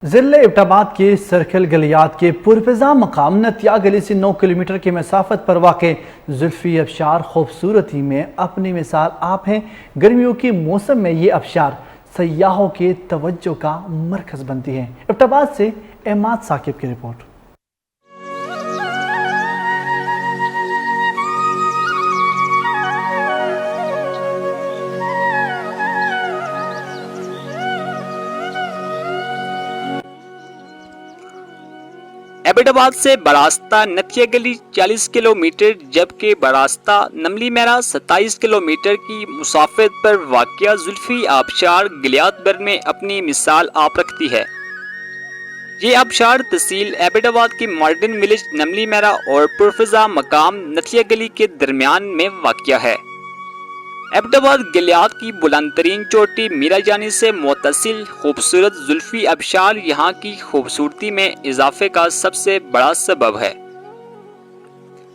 ضلع एबटाबाद के सर्कल गलियात के पुरफिजा मकाम नतिया गली से 9 किलोमीटर की मसाफत पर वाक़े जुल्फ़ी आबशार खूबसूरती में अपनी मिसाल आप हैं। गर्मियों के मौसम में ये आबशार सयाहों के तवज्जो का मरकज़ बनती है। एबटाबाद से एमाद साकिब की रिपोर्ट। एबटाबाद से बरास्ता नतिया गली 40 किलोमीटर जबकि बरास्ता नमली मेरा 27 किलोमीटर की मुसाफत पर वाक़िया जुल्फ़ी आबशार गलियात भर में अपनी मिसाल आप रखती है। ये आबशार तहसील एबटाबाद की मॉडर्न विलेज नमली मेरा और पुरफिजा मकाम नतिया गली के दरमियान में वाक़िया है। एबटाबाद गलियात की बुलंद तरीन चोटी मीरा जानी से मुतसिल खूबसूरत जुल्फ़ी आबशार यहाँ की खूबसूरती में इजाफे का सबसे बड़ा सबब है।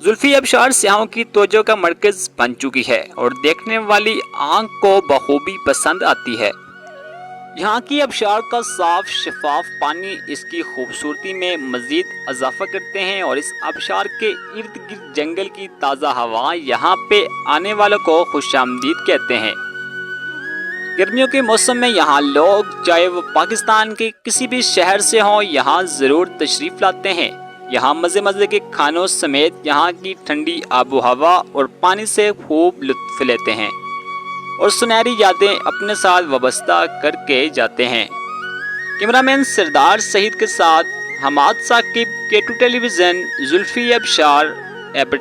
जुल्फ़ी आबशार सयाहों की तवज्जो का मरकज़ बन चुकी है और देखने वाली आंख को बखूबी पसंद आती है। यहाँ की आबशार का साफ शफाफ पानी इसकी खूबसूरती में मज़ीद इजाफा करते हैं और इस आबशार के इर्द गिर्द जंगल की ताज़ा हवा यहाँ पे आने वालों को खुशामदीद कहते हैं। गर्मियों के मौसम में यहाँ लोग चाहे वो पाकिस्तान के किसी भी शहर से हों यहाँ ज़रूर तशरीफ़ लाते हैं। यहाँ मज़े मज़े के खानों समेत यहाँ की ठंडी आबो हवा और पानी से खूब लुत्फ़ लेते हैं और सुनहरी यादें अपने साथ वाबस्ता करके जाते हैं। कैमरामैन सरदार सईद के साथ हमाद साकिब, K2 टेलीविज़न, जुल्फ़ी आबशार, एबटाबाद।